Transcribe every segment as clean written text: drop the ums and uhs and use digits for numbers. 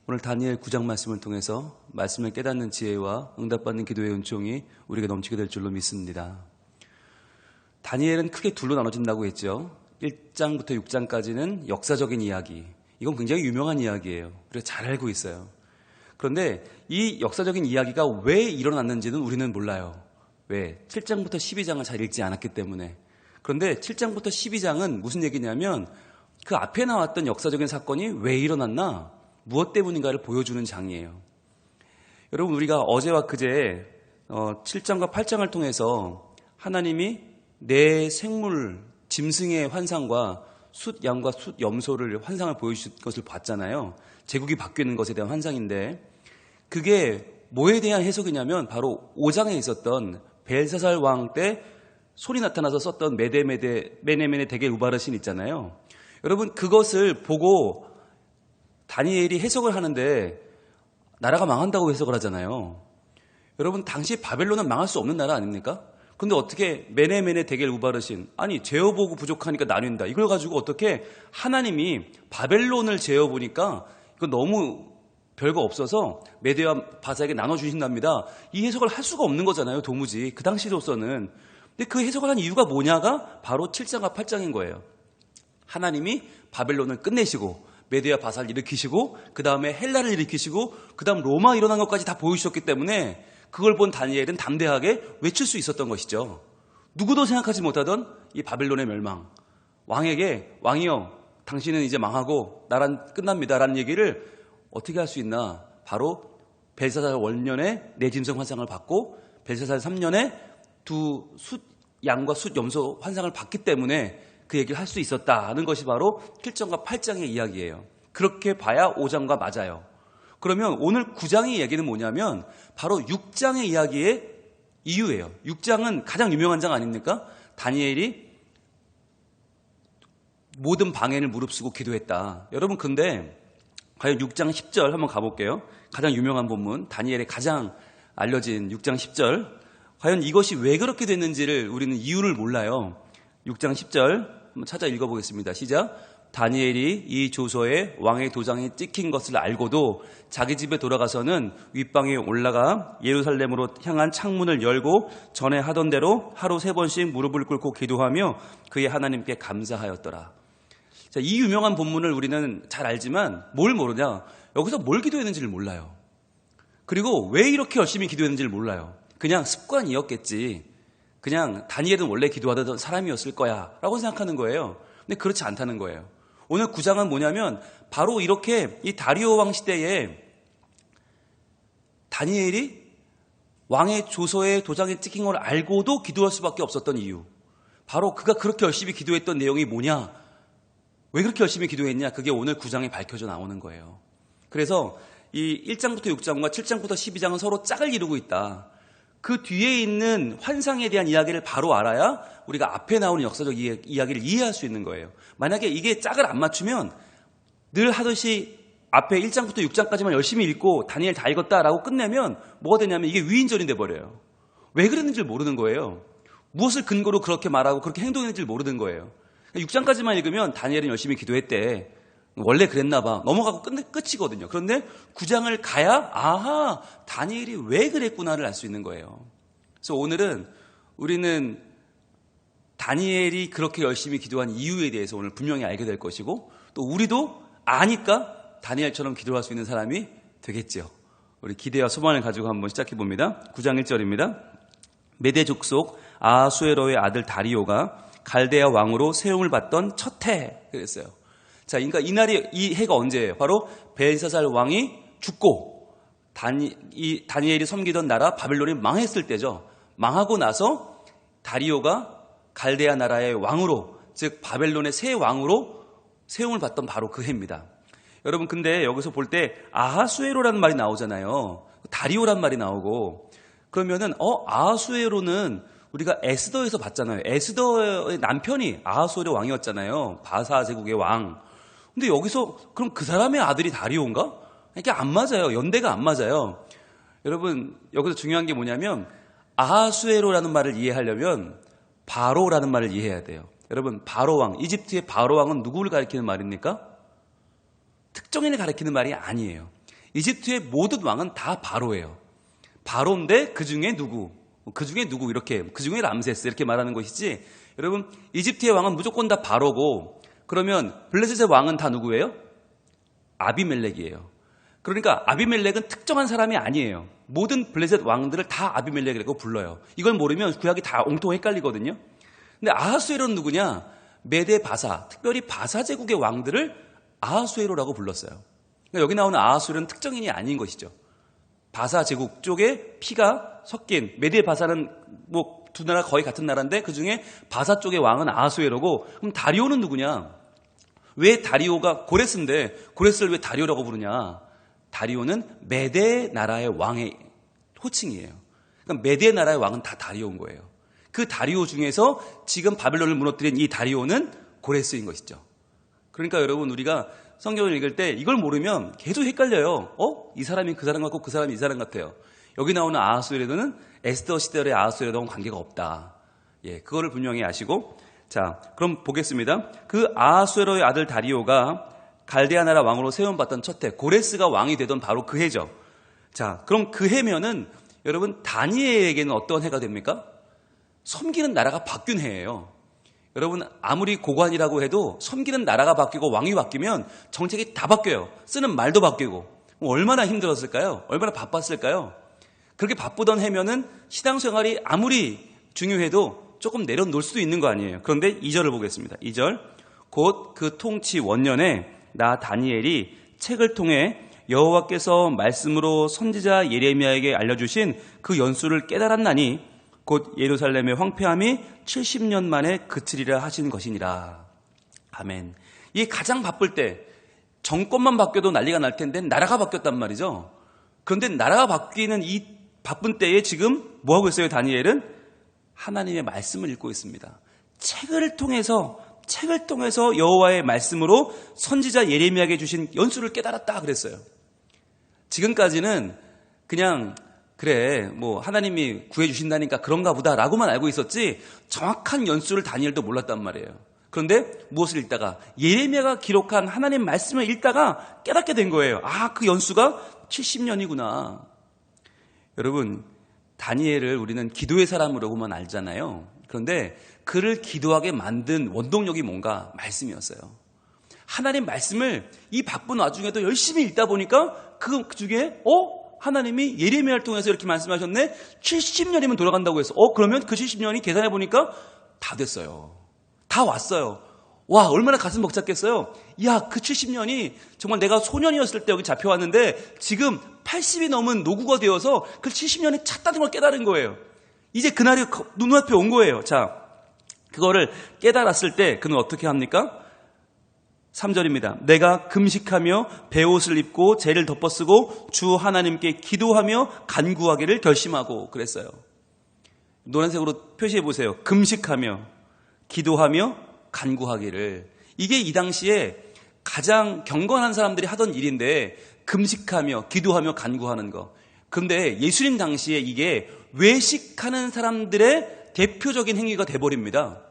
오늘 다니엘 9장 말씀을 통해서 말씀을 깨닫는 지혜와 응답받는 기도의 은총이 우리에게 넘치게 될 줄로 믿습니다. 다니엘은 크게 둘로 나눠진다고 했죠. 1장부터 6장까지는 역사적인 이야기. 이건 굉장히 유명한 이야기예요. 우리가 잘 알고 있어요. 그런데 이 역사적인 이야기가 왜 일어났는지는 우리는 몰라요. 왜? 7장부터 12장을 잘 읽지 않았기 때문에. 그런데 7장부터 12장은 무슨 얘기냐면 그 앞에 나왔던 역사적인 사건이 왜 일어났나? 무엇 때문인가를 보여주는 장이에요. 여러분, 우리가 어제와 그제 7장과 8장을 통해서 하나님이 내 생물, 짐승의 환상과 숫 양과 숫 염소를 환상을 보여주신 것을 봤잖아요. 제국이 바뀌는 것에 대한 환상인데 그게 뭐에 대한 해석이냐면 바로 5장에 있었던 벨사살 왕 때 손이 나타나서 썼던 메네메네 데겔 우바르신 있잖아요. 여러분, 그것을 보고 다니엘이 해석을 하는데 나라가 망한다고 해석을 하잖아요. 여러분, 당시 바벨론은 망할 수 없는 나라 아닙니까? 근데 어떻게 메네메네 데겔 우바르신, 아니 재어보고 부족하니까 나뉜다, 이걸 가지고 어떻게 하나님이 바벨론을 재어보니까 이거 너무 별거 없어서 메대와 바사에게 나눠주신답니다, 이 해석을 할 수가 없는 거잖아요. 도무지 그 당시로서는. 근데 그 해석을 한 이유가 뭐냐가 바로 7장과 8장인 거예요. 하나님이 바벨론을 끝내시고 메대와 바사를 일으키시고 그 다음에 헬라를 일으키시고 그 다음 로마 일어난 것까지 다 보여주셨기 때문에 그걸 본 다니엘은 담대하게 외칠 수 있었던 것이죠. 누구도 생각하지 못하던 이 바벨론의 멸망, 왕에게 왕이여 당신은 이제 망하고 나라는 끝납니다 라는 얘기를 어떻게 할 수 있나? 바로 벨사살 원년에 내 짐승 환상을 받고 벨사살 3년에 두 숫 양과 숫 염소 환상을 받기 때문에 그 얘기를 할 수 있었다는 것이 바로 7장과 8장의 이야기예요. 그렇게 봐야 5장과 맞아요. 그러면 오늘 9장의 이야기는 뭐냐면 바로 6장의 이야기의 이유예요. 6장은 가장 유명한 장 아닙니까? 다니엘이 모든 방해를 무릅쓰고 기도했다. 여러분, 근데 과연 6장 10절 한번 가볼게요. 가장 유명한 본문, 다니엘의 가장 알려진 6장 10절. 과연 이것이 왜 그렇게 됐는지를 우리는 이유를 몰라요. 6장 10절 한번 찾아 읽어보겠습니다. 시작. 다니엘이 이 조서에 왕의 도장이 찍힌 것을 알고도 자기 집에 돌아가서는 윗방에 올라가 예루살렘으로 향한 창문을 열고 전에 하던 대로 하루 3번씩 무릎을 꿇고 기도하며 그의 하나님께 감사하였더라. 자, 이 유명한 본문을 우리는 잘 알지만 뭘 모르냐? 여기서 뭘 기도했는지를 몰라요. 그리고 왜 이렇게 열심히 기도했는지를 몰라요. 그냥 습관이었겠지. 그냥 다니엘은 원래 기도하던 사람이었을 거야 라고 생각하는 거예요. 근데 그렇지 않다는 거예요. 오늘 9장은 뭐냐면 바로 이렇게 이 다리오 왕 시대에 다니엘이 왕의 조서에 도장에 찍힌 걸 알고도 기도할 수밖에 없었던 이유, 바로 그가 그렇게 열심히 기도했던 내용이 뭐냐, 왜 그렇게 열심히 기도했냐, 그게 오늘 9장에 밝혀져 나오는 거예요. 그래서 이 1장부터 6장과 7장부터 12장은 서로 짝을 이루고 있다. 그 뒤에 있는 환상에 대한 이야기를 바로 알아야 우리가 앞에 나오는 역사적 이야기를 이해할 수 있는 거예요. 만약에 이게 짝을 안 맞추면 늘 하듯이 앞에 1장부터 6장까지만 열심히 읽고 다니엘 다 읽었다라고 끝내면 뭐가 되냐면 이게 위인전이 돼버려요. 왜 그랬는지를 모르는 거예요. 무엇을 근거로 그렇게 말하고 그렇게 행동했는지를 모르는 거예요. 6장까지만 읽으면 다니엘은 열심히 기도했대, 원래 그랬나 봐, 넘어가고 끝이거든요. 그런데 9장을 가야 아하, 다니엘이 왜 그랬구나를 알 수 있는 거예요. 그래서 오늘은 우리는 다니엘이 그렇게 열심히 기도한 이유에 대해서 오늘 분명히 알게 될 것이고, 또 우리도 아니까 다니엘처럼 기도할 수 있는 사람이 되겠죠. 우리 기대와 소망을 가지고 한번 시작해 봅니다. 9장 1절입니다. 메대 족속 아하수에로의 아들 다리오가 갈대아 왕으로 세움을 받던 첫 해, 그랬어요. 자, 그러니까 이 해가 언제예요? 바로 벨사살 왕이 죽고 다니엘이 섬기던 나라 바벨론이 망했을 때죠. 망하고 나서 다리오가 갈대아 나라의 왕으로, 즉 바벨론의 새 왕으로 세움을 받던 바로 그 해입니다. 여러분, 근데 여기서 볼 때 아하수에로라는 말이 나오잖아요. 다리오란 말이 나오고, 그러면은 아하수에로는 우리가 에스더에서 봤잖아요. 에스더의 남편이 아하수에로 왕이었잖아요. 바사 제국의 왕. 근데 여기서 그럼 그 사람의 아들이 다리오인가? 이게 안 맞아요. 연대가 안 맞아요. 여러분, 여기서 중요한 게 뭐냐면 아하수에로라는 말을 이해하려면 바로라는 말을 이해해야 돼요. 여러분, 바로왕, 이집트의 바로왕은 누구를 가리키는 말입니까? 특정인을 가리키는 말이 아니에요. 이집트의 모든 왕은 다 바로예요. 바로인데 그 중에 누구 이렇게, 그 중에 람세스 이렇게 말하는 것이지, 여러분 이집트의 왕은 무조건 다 바로고, 그러면 블레셋의 왕은 다 누구예요? 아비멜렉이에요. 그러니까 아비멜렉은 특정한 사람이 아니에요. 모든 블레셋 왕들을 다 아비멜렉이라고 불러요. 이걸 모르면 구약이 다 옹통 헷갈리거든요. 근데 아하수에로는 누구냐? 메데 바사, 특별히 바사 제국의 왕들을 아하수에로라고 불렀어요. 그러니까 여기 나오는 아하수에로는 특정인이 아닌 것이죠. 바사 제국 쪽에 피가 섞인, 메데 바사는 뭐 두 나라 거의 같은 나라인데 그 중에 바사 쪽의 왕은 아하수에로고, 그럼 다리오는 누구냐? 왜 다리오가 고레스인데 고레스를 왜 다리오라고 부르냐? 다리오는 메데 나라의 왕의 호칭이에요. 그러니까 메데 나라의 왕은 다 다리오인 거예요. 그 다리오 중에서 지금 바벨론을 무너뜨린 이 다리오는 고레스인 것이죠. 그러니까 여러분 우리가 성경을 읽을 때 이걸 모르면 계속 헷갈려요. 이 사람이 그 사람 같고 그 사람이 이 사람 같아요. 여기 나오는 아하수에로는 에스더 시대의 아하수에로와는 관계가 없다. 예, 그거를 분명히 아시고, 자, 그럼 보겠습니다. 그 아하수에로의 아들 다리오가 갈대아 나라 왕으로 세움받던 첫 해, 고레스가 왕이 되던 바로 그 해죠. 자, 그럼 그 해면은 여러분 다니엘에게는 어떤 해가 됩니까? 섬기는 나라가 바뀐 해예요. 여러분 아무리 고관이라고 해도 섬기는 나라가 바뀌고 왕이 바뀌면 정책이 다 바뀌어요. 쓰는 말도 바뀌고. 얼마나 힘들었을까요? 얼마나 바빴을까요? 그렇게 바쁘던 해면은 신앙생활이 아무리 중요해도 조금 내려놓을 수도 있는 거 아니에요. 그런데 2절을 보겠습니다. 2절, 곧 그 통치 원년에 나 다니엘이 책을 통해 여호와께서 말씀으로 선지자 예레미야에게 알려주신 그 연수를 깨달았나니 곧 예루살렘의 황폐함이 70년 만에 그치리라 하신 것이니라. 아멘. 이 가장 바쁠 때 정권만 바뀌어도 난리가 날 텐데 나라가 바뀌었단 말이죠. 그런데 나라가 바뀌는 이 바쁜 때에 지금 뭐하고 있어요? 다니엘은 하나님의 말씀을 읽고 있습니다. 책을 통해서 여호와의 말씀으로 선지자 예레미야에게 주신 연수를 깨달았다 그랬어요. 지금까지는 그냥 그래 뭐 하나님이 구해주신다니까 그런가 보다라고만 알고 있었지 정확한 연수를 다니엘도 몰랐단 말이에요. 그런데 무엇을 읽다가 예레미야가 기록한 하나님 말씀을 읽다가 깨닫게 된 거예요. 아, 그 연수가 70년이구나. 여러분 다니엘을 우리는 기도의 사람으로만 알잖아요. 그런데 그를 기도하게 만든 원동력이 뭔가? 말씀이었어요. 하나님 말씀을 이 바쁜 와중에도 열심히 읽다 보니까 그 중에 하나님이 예레미야를 통해서 이렇게 말씀하셨네. 70년이면 돌아간다고 해서 그러면 그 70년이 계산해 보니까 다 됐어요. 다 왔어요. 와, 얼마나 가슴 벅찼겠어요. 야, 그 70년이 정말 내가 소년이었을 때 여기 잡혀왔는데 지금 80이 넘은 노구가 되어서 그 70년이 찼다는 걸 깨달은 거예요. 이제 그날이 눈앞에 온 거예요. 자, 그거를 깨달았을 때 그는 어떻게 합니까? 3절입니다. 내가 금식하며 베옷을 입고 재를 덮어쓰고 주 하나님께 기도하며 간구하기를 결심하고 그랬어요. 노란색으로 표시해 보세요. 금식하며 기도하며 간구하기를. 이게 이 당시에 가장 경건한 사람들이 하던 일인데 금식하며 기도하며 간구하는 거. 그런데 예수님 당시에 이게 외식하는 사람들의 대표적인 행위가 돼버립니다.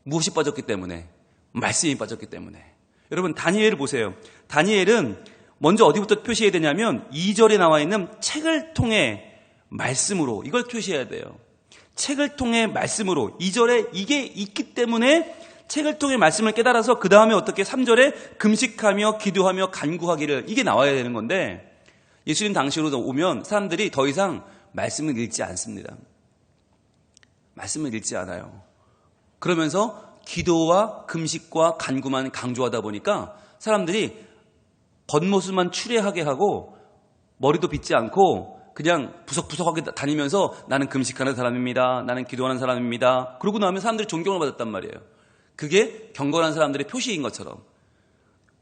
무엇이 빠졌기 때문에? 말씀이 빠졌기 때문에. 여러분 다니엘을 보세요. 다니엘은 먼저 어디부터 표시해야 되냐면 2절에 나와 있는 책을 통해 말씀으로, 이걸 표시해야 돼요. 책을 통해 말씀으로. 2절에 이게 있기 때문에 책을 통해 말씀을 깨달아서 그 다음에 어떻게 3절에 금식하며 기도하며 간구하기를, 이게 나와야 되는 건데 예수님 당시로 오면 사람들이 더 이상 말씀을 읽지 않습니다. 말씀을 읽지 않아요. 그러면서 기도와 금식과 간구만 강조하다 보니까 사람들이 겉모습만 추레하게 하고 머리도 빗지 않고 그냥 부석부석하게 다니면서 나는 금식하는 사람입니다. 나는 기도하는 사람입니다. 그러고 나면 사람들이 존경을 받았단 말이에요. 그게 경건한 사람들의 표시인 것처럼.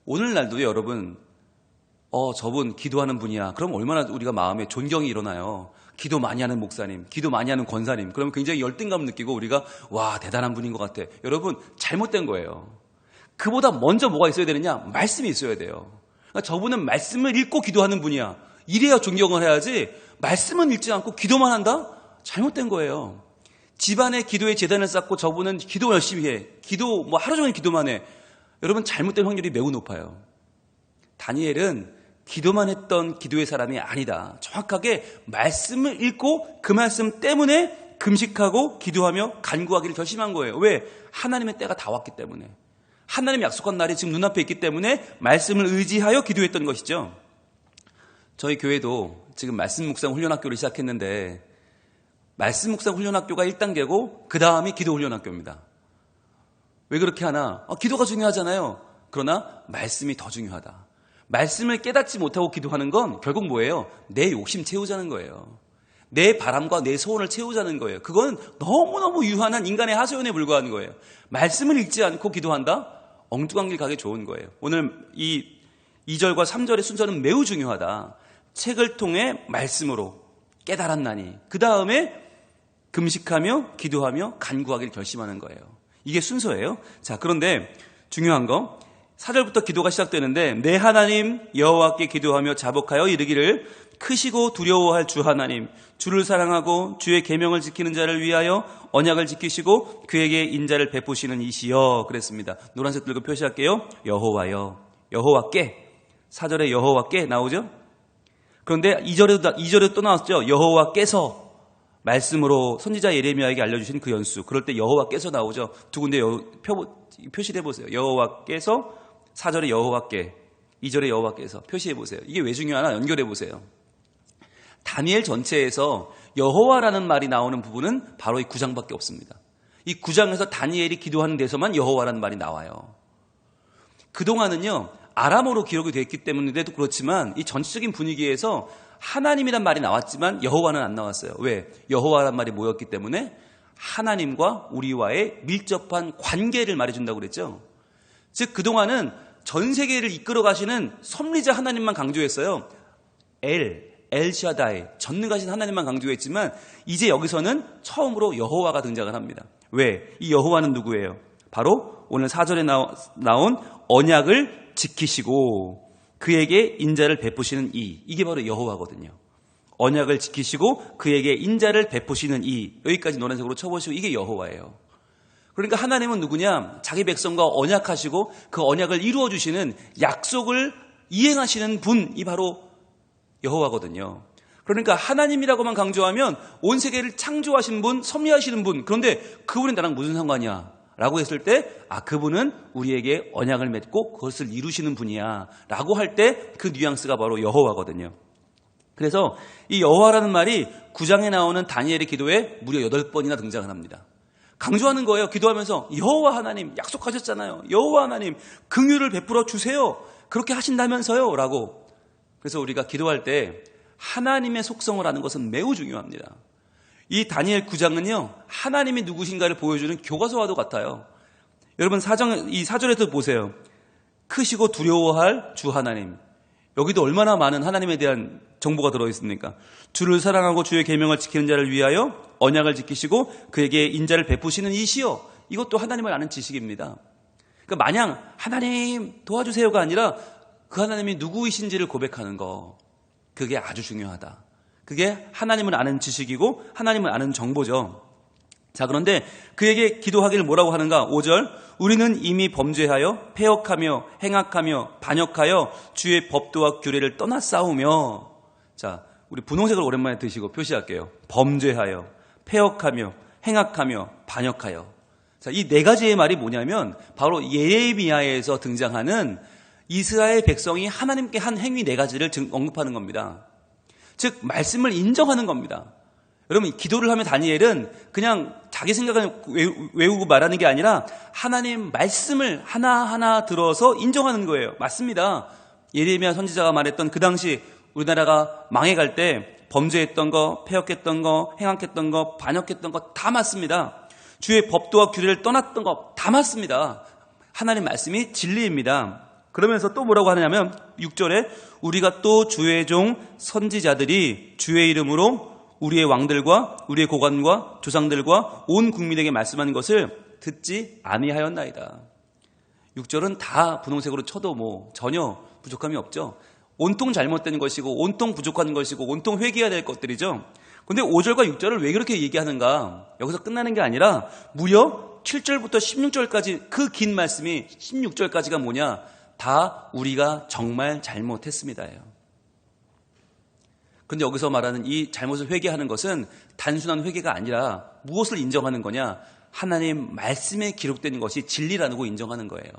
오늘날도 여러분 저분 기도하는 분이야. 그럼 얼마나 우리가 마음에 존경이 일어나요. 기도 많이 하는 목사님, 기도 많이 하는 권사님. 그러면 굉장히 열등감 느끼고 우리가 와, 대단한 분인 것 같아. 여러분 잘못된 거예요. 그보다 먼저 뭐가 있어야 되느냐? 말씀이 있어야 돼요. 그러니까 저분은 말씀을 읽고 기도하는 분이야. 이래야 존경을 해야지 말씀은 읽지 않고 기도만 한다? 잘못된 거예요. 집안에 기도의 재단을 쌓고 저분은 기도 열심히 해. 기도 하루 종일 기도만 해. 여러분 잘못된 확률이 매우 높아요. 다니엘은 기도만 했던 기도의 사람이 아니다. 정확하게 말씀을 읽고 그 말씀 때문에 금식하고 기도하며 간구하기를 결심한 거예요. 왜? 하나님의 때가 다 왔기 때문에. 하나님 약속한 날이 지금 눈앞에 있기 때문에 말씀을 의지하여 기도했던 것이죠. 저희 교회도 지금 말씀 묵상 훈련학교를 시작했는데 말씀 묵상 훈련학교가 1단계고 그 다음이 기도 훈련학교입니다. 왜 그렇게 하나? 기도가 중요하잖아요. 그러나 말씀이 더 중요하다. 말씀을 깨닫지 못하고 기도하는 건 결국 뭐예요? 내 욕심 채우자는 거예요. 내 바람과 내 소원을 채우자는 거예요. 그건 너무너무 유한한 인간의 하소연에 불과한 거예요. 말씀을 읽지 않고 기도한다? 엉뚱한 길 가기 좋은 거예요. 오늘 이 2절과 3절의 순서는 매우 중요하다. 책을 통해 말씀으로 깨달았나니 그 다음에 금식하며 기도하며 간구하기를 결심하는 거예요. 이게 순서예요. 자, 그런데 중요한 거 4절부터 기도가 시작되는데 내 하나님 여호와께 기도하며 자복하여 이르기를 크시고 두려워할 주 하나님 주를 사랑하고 주의 계명을 지키는 자를 위하여 언약을 지키시고 그에게 인자를 베푸시는 이시여 그랬습니다. 노란색 들고 표시할게요. 여호와여. 여호와께. 4절에 여호와께 나오죠. 그런데 2절에도 또 나왔죠. 여호와께서 말씀으로 선지자 예레미야에게 알려주신 그 연수. 그럴 때 여호와께서 나오죠. 두 군데 표시해 보세요. 여호와께서 4절에 여호와께 2절에 여호와께서 표시해 보세요. 이게 왜 중요하나 연결해 보세요. 다니엘 전체에서 여호와라는 말이 나오는 부분은 바로 이 9장밖에 없습니다. 이 9장에서 다니엘이 기도하는 데서만 여호와라는 말이 나와요. 그동안은요 아람어로 기록이 되어 있기 때문인데도 그렇지만 이 전체적인 분위기에서 하나님이란 말이 나왔지만 여호와는 안 나왔어요. 왜? 여호와란 말이 뭐였기 때문에 하나님과 우리와의 밀접한 관계를 말해준다고 그랬죠. 즉 그동안은 전 세계를 이끌어 가시는 섭리자 하나님만 강조했어요. 엘샤다이 전능하신 하나님만 강조했지만 이제 여기서는 처음으로 여호와가 등장을 합니다. 왜? 이 여호와는 누구예요? 바로 오늘 4절에 나온 언약을 지키시고 그에게 인자를 베푸시는 이게 바로 여호와거든요. 언약을 지키시고 그에게 인자를 베푸시는 여기까지 노란색으로 쳐보시고 이게 여호와예요. 그러니까 하나님은 누구냐? 자기 백성과 언약하시고 그 언약을 이루어주시는 약속을 이행하시는 분이 바로 여호와거든요. 그러니까 하나님이라고만 강조하면 온 세계를 창조하신 분, 섭리하시는 분. 그런데 그분이 나랑 무슨 상관이야? 라고 했을 때 그분은 우리에게 언약을 맺고 그것을 이루시는 분이야 라고 할 때 그 뉘앙스가 바로 여호와거든요. 그래서 이 여호와라는 말이 9장에 나오는 다니엘의 기도에 무려 8번이나 등장을 합니다. 강조하는 거예요. 기도하면서 여호와 하나님 약속하셨잖아요. 여호와 하나님 긍휼을 베풀어 주세요. 그렇게 하신다면서요 라고. 그래서 우리가 기도할 때 하나님의 속성을 아는 것은 매우 중요합니다. 이 다니엘 9장은요 하나님이 누구신가를 보여주는 교과서와도 같아요. 여러분 이 4절에서 보세요. 크시고 두려워할 주 하나님. 여기도 얼마나 많은 하나님에 대한 정보가 들어있습니까? 주를 사랑하고 주의 계명을 지키는 자를 위하여 언약을 지키시고 그에게 인자를 베푸시는 이시여. 이것도 하나님을 아는 지식입니다. 그러니까 마냥 하나님 도와주세요가 아니라 그 하나님이 누구이신지를 고백하는 거. 그게 아주 중요하다. 그게 하나님을 아는 지식이고 하나님을 아는 정보죠. 자, 그런데 그에게 기도하기를 뭐라고 하는가? 5절 우리는 이미 범죄하여 패역하며 행악하며 반역하여 주의 법도와 규례를 떠나 싸우며. 자, 우리 분홍색을 오랜만에 드시고 표시할게요. 범죄하여 패역하며 행악하며 반역하여. 자, 이 네 가지의 말이 뭐냐면 바로 예레미야에서 등장하는 이스라엘 백성이 하나님께 한 행위 네 가지를 언급하는 겁니다. 즉 말씀을 인정하는 겁니다. 여러분 기도를 하면 다니엘은 그냥 자기 생각을 외우고 말하는 게 아니라 하나님 말씀을 하나하나 들어서 인정하는 거예요. 맞습니다. 예레미야 선지자가 말했던 그 당시 우리나라가 망해갈 때 범죄했던 거, 패역했던 거, 행악했던 거, 반역했던 거 다 맞습니다. 주의 법도와 규례를 떠났던 거 다 맞습니다. 하나님 말씀이 진리입니다. 그러면서 또 뭐라고 하냐면 6절에 우리가 또 주의 종 선지자들이 주의 이름으로 우리의 왕들과 우리의 고관과 조상들과 온 국민에게 말씀하는 것을 듣지 아니하였나이다. 6절은 다 분홍색으로 쳐도 전혀 부족함이 없죠. 온통 잘못된 것이고 온통 부족한 것이고 온통 회개해야 될 것들이죠. 그런데 5절과 6절을 왜 그렇게 얘기하는가? 여기서 끝나는 게 아니라 무려 7절부터 16절까지 그 긴 말씀이 16절까지가 뭐냐? 다 우리가 정말 잘못했습니다예요. 그런데 여기서 말하는 이 잘못을 회개하는 것은 단순한 회개가 아니라 무엇을 인정하는 거냐? 하나님 말씀에 기록된 것이 진리라는 거 인정하는 거예요.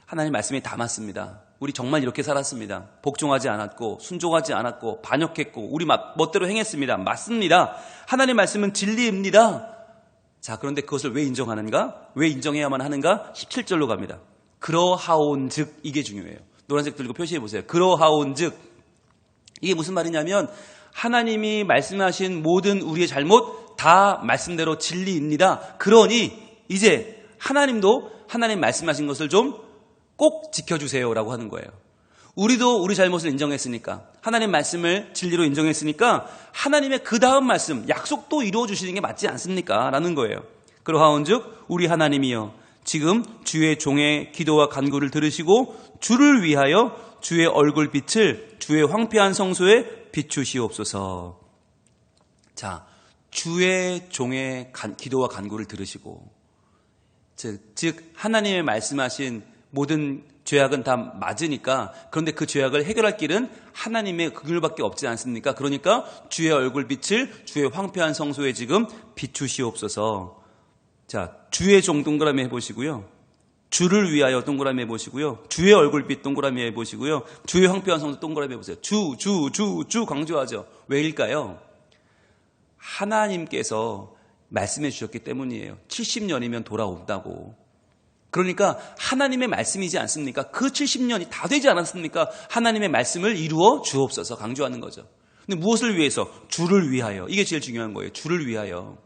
하나님 말씀이 다 맞습니다. 우리 정말 이렇게 살았습니다. 복종하지 않았고 순종하지 않았고 반역했고 우리 멋대로 행했습니다. 맞습니다. 하나님 말씀은 진리입니다. 자, 그런데 그것을 왜 인정하는가? 왜 인정해야만 하는가? 17절로 갑니다. 그러하온즉, 이게 중요해요. 노란색 들고 표시해 보세요. 그러하온즉, 이게 무슨 말이냐면 하나님이 말씀하신 모든 우리의 잘못 다 말씀대로 진리입니다. 그러니 이제 하나님도 하나님 말씀하신 것을 좀 꼭 지켜주세요라고 하는 거예요. 우리도 우리 잘못을 인정했으니까, 하나님 말씀을 진리로 인정했으니까 하나님의 그 다음 말씀, 약속도 이루어 주시는 게 맞지 않습니까? 라는 거예요. 그러하온즉 우리 하나님이여 지금 주의 종의 기도와 간구를 들으시고 주를 위하여 주의 얼굴빛을 주의 황폐한 성소에 비추시옵소서. 자, 주의 종의 기도와 간구를 들으시고, 즉 하나님의 말씀하신 모든 죄악은 다 맞으니까, 그런데 그 죄악을 해결할 길은 하나님의 그 길밖에 없지 않습니까? 그러니까 주의 얼굴빛을 주의 황폐한 성소에 지금 비추시옵소서. 자, 주의 종 동그라미 해보시고요. 주를 위하여 동그라미 해보시고요. 주의 얼굴빛 동그라미 해보시고요. 주의 황폐한 성소 동그라미 해보세요. 주 강조하죠. 왜일까요? 하나님께서 말씀해 주셨기 때문이에요. 70년이면 돌아온다고. 그러니까 하나님의 말씀이지 않습니까? 그 70년이 다 되지 않았습니까? 하나님의 말씀을 이루어 주옵소서 강조하는 거죠. 근데 무엇을 위해서? 주를 위하여. 이게 제일 중요한 거예요. 주를 위하여.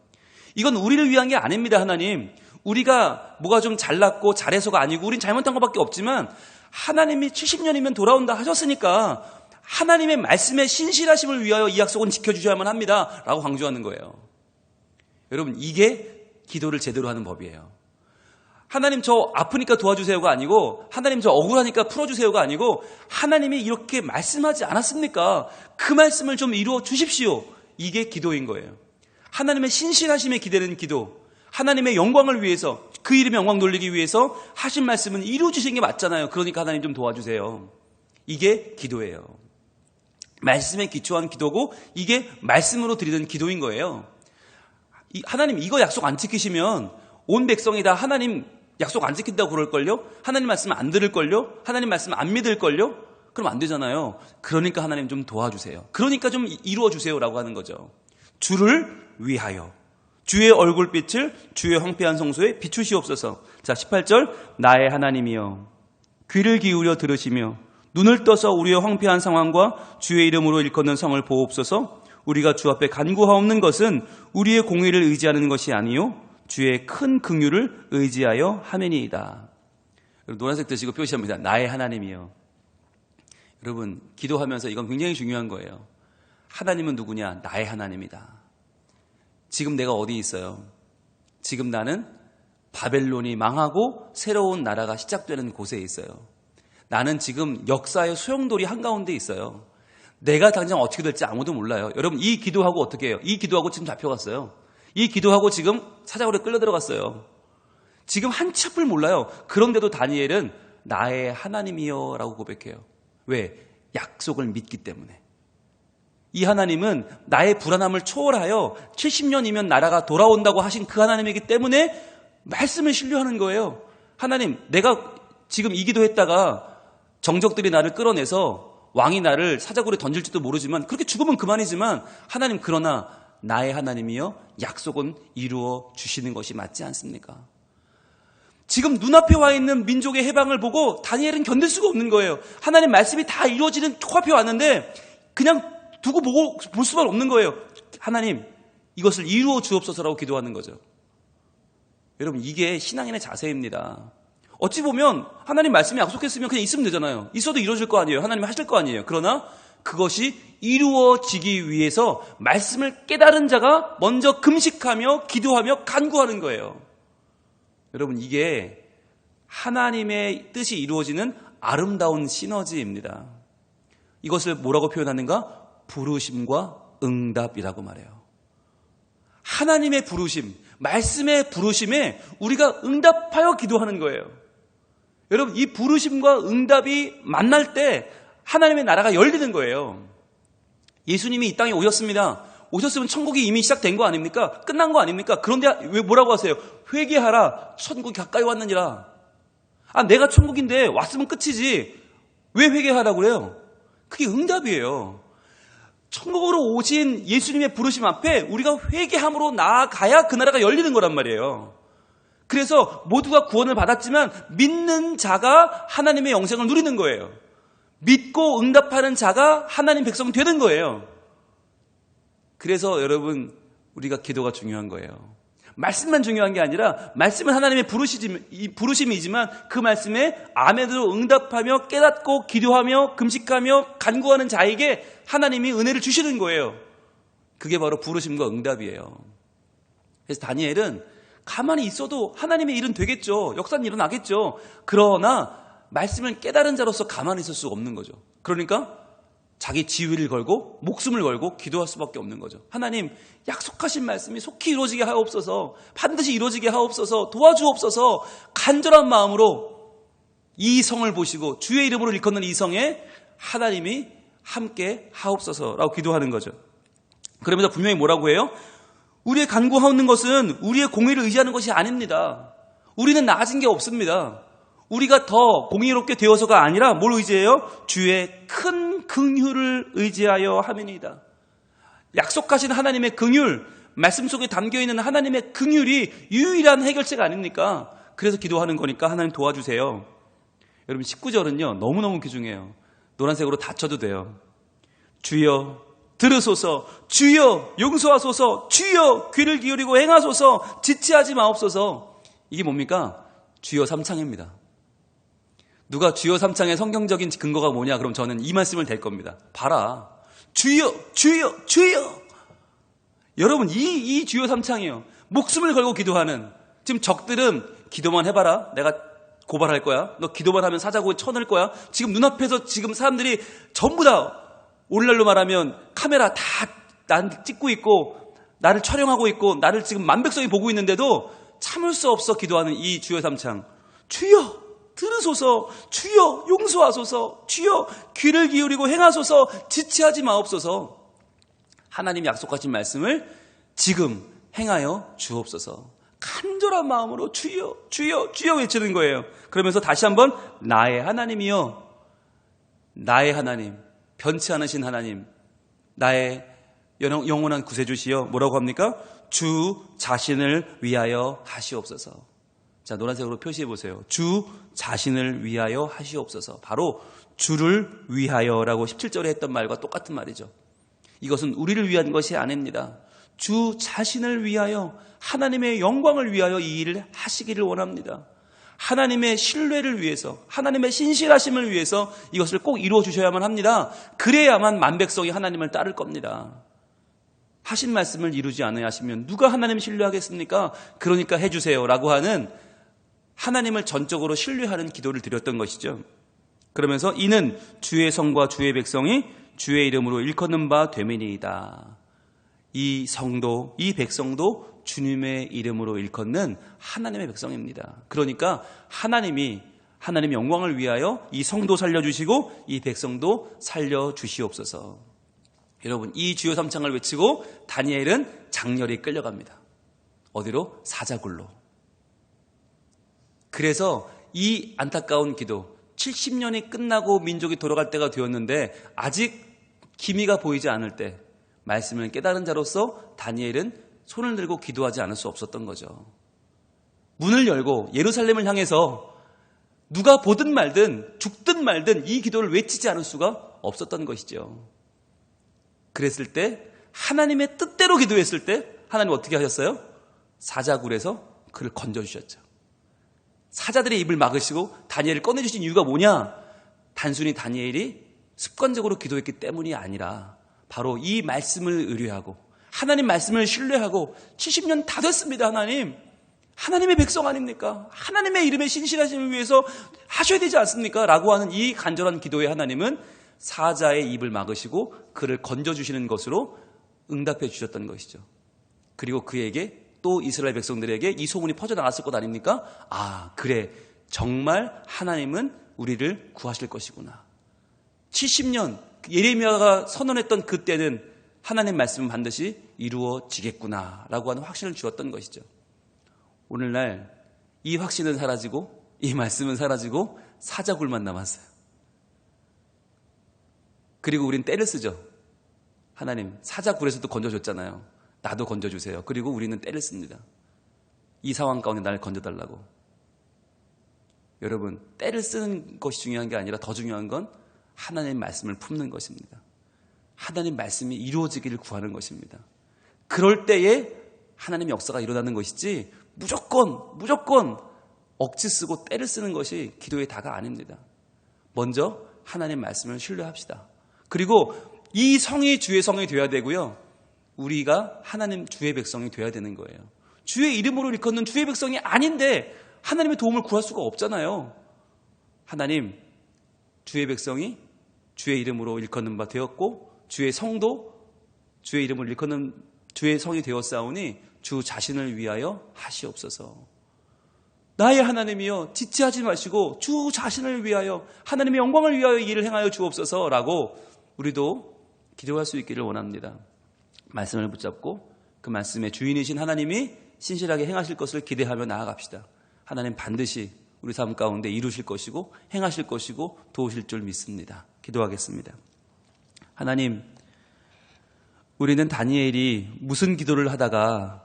이건 우리를 위한 게 아닙니다. 하나님. 우리가 뭐가 좀 잘났고 잘해서가 아니고 우린 잘못한 것밖에 없지만 하나님이 70년이면 돌아온다 하셨으니까 하나님의 말씀의 신실하심을 위하여 이 약속은 지켜주셔야만 합니다. 라고 강조하는 거예요. 여러분, 이게 기도를 제대로 하는 법이에요. 하나님 저 아프니까 도와주세요가 아니고, 하나님 저 억울하니까 풀어주세요가 아니고, 하나님이 이렇게 말씀하지 않았습니까? 그 말씀을 좀 이루어 주십시오. 이게 기도인 거예요. 하나님의 신실하심에 기대는 기도, 하나님의 영광을 위해서, 그 이름의 영광 돌리기 위해서 하신 말씀은 이루어 주신 게 맞잖아요. 그러니까 하나님 좀 도와주세요. 이게 기도예요. 말씀에 기초한 기도고, 이게 말씀으로 드리는 기도인 거예요. 하나님 이거 약속 안 지키시면 온 백성이 다 하나님 약속 안 지킨다고 그럴걸요? 하나님 말씀 안 들을걸요? 하나님 말씀 안 믿을걸요? 그럼 안 되잖아요. 그러니까 하나님 좀 도와주세요. 그러니까 좀 이루어주세요라고 하는 거죠. 주를 위하여 주의 얼굴빛을 주의 황폐한 성소에 비추시옵소서. 자, 18절 나의 하나님이여 귀를 기울여 들으시며 눈을 떠서 우리의 황폐한 상황과 주의 이름으로 일컫는 성을 보옵소서. 우리가 주 앞에 간구하옵는 것은 우리의 공의를 의지하는 것이 아니요 주의 큰 긍휼을 의지하여 하매니이다. 노란색 드시고 표시합니다. 나의 하나님이요. 여러분, 기도하면서 이건 굉장히 중요한 거예요. 하나님은 누구냐? 나의 하나님이다. 지금 내가 어디 있어요? 지금 나는 바벨론이 망하고 새로운 나라가 시작되는 곳에 있어요. 나는 지금 역사의 소용돌이 한가운데 있어요. 내가 당장 어떻게 될지 아무도 몰라요. 여러분, 이 기도하고 어떻게 해요? 이 기도하고 지금 잡혀갔어요. 이 기도하고 지금 사자굴에 끌려 들어갔어요. 지금 한치 앞을 몰라요. 그런데도 다니엘은 나의 하나님이여 라고 고백해요. 왜? 약속을 믿기 때문에. 이 하나님은 나의 불안함을 초월하여 70년이면 나라가 돌아온다고 하신 그 하나님이기 때문에 말씀을 신뢰하는 거예요. 하나님, 내가 지금 이 기도했다가 정적들이 나를 끌어내서 왕이 나를 사자굴에 던질지도 모르지만, 그렇게 죽으면 그만이지만, 하나님, 그러나 나의 하나님이여 약속은 이루어 주시는 것이 맞지 않습니까? 지금 눈앞에 와 있는 민족의 해방을 보고 다니엘은 견딜 수가 없는 거예요. 하나님 말씀이 다 이루어지는 코앞에 왔는데 그냥 두고 보고 볼 수만 없는 거예요. 하나님 이것을 이루어 주옵소서라고 기도하는 거죠. 여러분, 이게 신앙인의 자세입니다. 어찌 보면 하나님 말씀이 약속했으면 그냥 있으면 되잖아요. 있어도 이루어질 거 아니에요. 하나님이 하실 거 아니에요. 그러나 그것이 이루어지기 위해서 말씀을 깨달은 자가 먼저 금식하며 기도하며 간구하는 거예요. 여러분, 이게 하나님의 뜻이 이루어지는 아름다운 시너지입니다. 이것을 뭐라고 표현하는가? 부르심과 응답이라고 말해요. 하나님의 부르심, 말씀의 부르심에 우리가 응답하여 기도하는 거예요. 여러분, 이 부르심과 응답이 만날 때 하나님의 나라가 열리는 거예요. 예수님이 이 땅에 오셨습니다. 오셨으면 천국이 이미 시작된 거 아닙니까? 끝난 거 아닙니까? 그런데 왜 뭐라고 하세요? 회개하라, 천국이 가까이 왔느니라. 내가 천국인데 왔으면 끝이지 왜 회개하라고 그래요? 그게 응답이에요. 천국으로 오신 예수님의 부르심 앞에 우리가 회개함으로 나아가야 그 나라가 열리는 거란 말이에요. 그래서 모두가 구원을 받았지만 믿는 자가 하나님의 영생을 누리는 거예요. 믿고 응답하는 자가 하나님 백성 되는 거예요. 그래서 여러분, 우리가 기도가 중요한 거예요. 말씀만 중요한 게 아니라 말씀은 하나님의 부르심이지만 그 말씀에 아멘으로 응답하며 깨닫고 기도하며 금식하며 간구하는 자에게 하나님이 은혜를 주시는 거예요. 그게 바로 부르심과 응답이에요. 그래서 다니엘은 가만히 있어도 하나님의 일은 되겠죠. 역사는 일어나겠죠. 그러나 말씀을 깨달은 자로서 가만히 있을 수가 없는 거죠. 그러니까 자기 지위를 걸고 목숨을 걸고 기도할 수밖에 없는 거죠. 하나님, 약속하신 말씀이 속히 이루어지게 하옵소서, 반드시 이루어지게 하옵소서, 도와주옵소서, 간절한 마음으로 이 성을 보시고 주의 이름으로 일컫는 이 성에 하나님이 함께 하옵소서라고 기도하는 거죠. 그러면서 분명히 뭐라고 해요? 우리의 간구하는 것은 우리의 공의를 의지하는 것이 아닙니다. 우리는 나아진 게 없습니다. 우리가 더 공의롭게 되어서가 아니라 뭘 의지해요? 주의 큰 긍휼을 의지하여 함이니이다. 약속하신 하나님의 긍휼, 말씀 속에 담겨있는 하나님의 긍휼이 유일한 해결책 아닙니까? 그래서 기도하는 거니까 하나님 도와주세요. 여러분, 19절은요 너무너무 귀중해요. 노란색으로 다 쳐도 돼요. 주여 들으소서, 주여 용서하소서, 주여 귀를 기울이고 행하소서, 지체하지 마옵소서. 이게 뭡니까? 주여 삼창입니다. 누가 주여 삼창의 성경적인 근거가 뭐냐? 그럼 저는 이 말씀을 댈 겁니다. 봐라, 주여 주여 주여. 여러분, 이 주여 삼창이요, 목숨을 걸고 기도하는. 지금 적들은 기도만 해봐라, 내가 고발할 거야, 너 기도만 하면 사자고에 쳐넣을 거야. 지금 눈앞에서 지금 사람들이 전부 다, 오늘날로 말하면 카메라 다 난 찍고 있고 나를 촬영하고 있고 나를 지금 만백성이 보고 있는데도 참을 수 없어 기도하는 이 주여 삼창. 주여 들으소서, 주여 용서하소서, 주여 귀를 기울이고 행하소서, 지체하지 마옵소서. 하나님이 약속하신 말씀을 지금 행하여 주옵소서. 간절한 마음으로 주여 주여 주여 외치는 거예요. 그러면서 다시 한번 나의 하나님이여, 나의 하나님, 변치 않으신 하나님, 나의 영원한 구세주시여, 뭐라고 합니까? 주 자신을 위하여 하시옵소서. 자, 노란색으로 표시해 보세요. 주 자신을 위하여 하시옵소서. 바로 주를 위하여라고 17절에 했던 말과 똑같은 말이죠. 이것은 우리를 위한 것이 아닙니다. 주 자신을 위하여, 하나님의 영광을 위하여 이 일을 하시기를 원합니다. 하나님의 신뢰를 위해서, 하나님의 신실하심을 위해서 이것을 꼭 이루어 주셔야만 합니다. 그래야만 만백성이 하나님을 따를 겁니다. 하신 말씀을 이루지 않아야 하시면 누가 하나님을 신뢰하겠습니까? 그러니까 해주세요 라고 하는, 하나님을 전적으로 신뢰하는 기도를 드렸던 것이죠. 그러면서 이는 주의 성과 주의 백성이 주의 이름으로 일컫는 바 되매니이다. 이 성도, 이 백성도 주님의 이름으로 일컫는 하나님의 백성입니다. 그러니까 하나님의 영광을 위하여 이 성도 살려주시고 이 백성도 살려주시옵소서. 여러분, 이 주여 삼창을 외치고 다니엘은 장렬히 끌려갑니다. 어디로? 사자굴로. 그래서 이 안타까운 기도, 70년이 끝나고 민족이 돌아갈 때가 되었는데 아직 기미가 보이지 않을 때 말씀을 깨달은 자로서 다니엘은 손을 들고 기도하지 않을 수 없었던 거죠. 문을 열고 예루살렘을 향해서 누가 보든 말든 죽든 말든 이 기도를 외치지 않을 수가 없었던 것이죠. 그랬을 때, 하나님의 뜻대로 기도했을 때 하나님 어떻게 하셨어요? 사자굴에서 그를 건져주셨죠. 사자들의 입을 막으시고 다니엘을 꺼내주신 이유가 뭐냐? 단순히 다니엘이 습관적으로 기도했기 때문이 아니라 바로 이 말씀을 의뢰하고 하나님 말씀을 신뢰하고 70년 다 됐습니다. 하나님의 백성 아닙니까? 하나님의 이름의 신실하심을 위해서 하셔야 되지 않습니까? 라고 하는 이 간절한 기도에 하나님은 사자의 입을 막으시고 그를 건져주시는 것으로 응답해 주셨던 것이죠. 그리고 그에게 또 이스라엘 백성들에게 이 소문이 퍼져나갔을 것 아닙니까? 아, 그래, 정말 하나님은 우리를 구하실 것이구나. 70년 예레미야가 선언했던 그때는 하나님 말씀은 반드시 이루어지겠구나 라고 하는 확신을 주었던 것이죠. 오늘날 이 확신은 사라지고 이 말씀은 사라지고 사자굴만 남았어요. 그리고 우린 때를 쓰죠. 하나님 사자굴에서도 건져줬잖아요. 나도 건져주세요. 그리고 우리는 때를 씁니다. 이 상황 가운데 나를 건져달라고. 여러분, 때를 쓰는 것이 중요한 게 아니라 더 중요한 건 하나님의 말씀을 품는 것입니다. 하나님 말씀이 이루어지기를 구하는 것입니다. 그럴 때에 하나님의 역사가 일어나는 것이지 무조건 억지 쓰고 때를 쓰는 것이 기도의 다가 아닙니다. 먼저 하나님 말씀을 신뢰합시다. 그리고 이 성이 주의 성이 되어야 되고요. 우리가 하나님 주의 백성이 되어야 되는 거예요. 주의 이름으로 일컫는 주의 백성이 아닌데 하나님의 도움을 구할 수가 없잖아요. 하나님, 주의 백성이 주의 이름으로 일컫는 바 되었고 주의 성도 주의 이름을 일컫는 주의 성이 되었사오니 주 자신을 위하여 하시옵소서. 나의 하나님이여 지체하지 마시고 주 자신을 위하여 하나님의 영광을 위하여 일을 행하여 주옵소서라고 우리도 기도할 수 있기를 원합니다. 말씀을 붙잡고 그 말씀의 주인이신 하나님이 신실하게 행하실 것을 기대하며 나아갑시다. 하나님 반드시 우리 삶 가운데 이루실 것이고 행하실 것이고 도우실 줄 믿습니다. 기도하겠습니다. 하나님, 우리는 다니엘이 무슨 기도를 하다가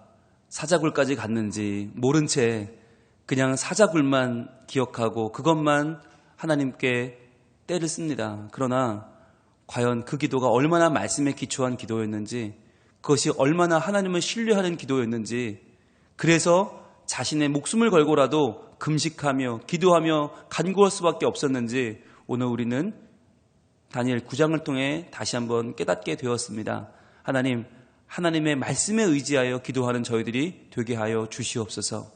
사자굴까지 갔는지 모른 채 그냥 사자굴만 기억하고 그것만 하나님께 때를 씁니다. 그러나 과연 그 기도가 얼마나 말씀에 기초한 기도였는지, 그것이 얼마나 하나님을 신뢰하는 기도였는지, 그래서 자신의 목숨을 걸고라도 금식하며 기도하며 간구할 수밖에 없었는지 오늘 우리는 다니엘 9장을 통해 다시 한번 깨닫게 되었습니다. 하나님, 하나님의 말씀에 의지하여 기도하는 저희들이 되게 하여 주시옵소서.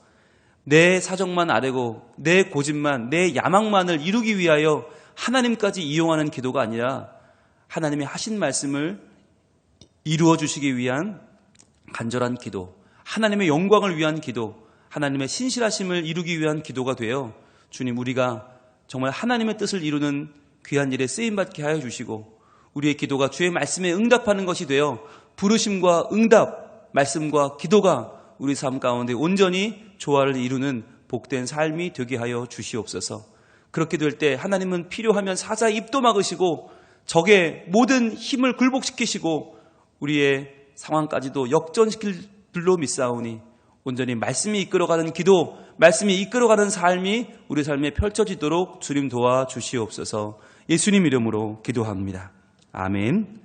내 사정만 아뢰고 내 고집만, 내 야망만을 이루기 위하여 하나님까지 이용하는 기도가 아니라 하나님의 하신 말씀을 이루어 주시기 위한 간절한 기도, 하나님의 영광을 위한 기도, 하나님의 신실하심을 이루기 위한 기도가 되어 주님, 우리가 정말 하나님의 뜻을 이루는 귀한 일에 쓰임받게 하여 주시고 우리의 기도가 주의 말씀에 응답하는 것이 되어 부르심과 응답, 말씀과 기도가 우리 삶 가운데 온전히 조화를 이루는 복된 삶이 되게 하여 주시옵소서. 그렇게 될 때 하나님은 필요하면 사자의 입도 막으시고 적의 모든 힘을 굴복시키시고 우리의 상황까지도 역전시킬 줄로 믿사오니 온전히 말씀이 이끌어가는 기도, 말씀이 이끌어가는 삶이 우리 삶에 펼쳐지도록 주님 도와 주시옵소서. 예수님 이름으로 기도합니다. 아멘.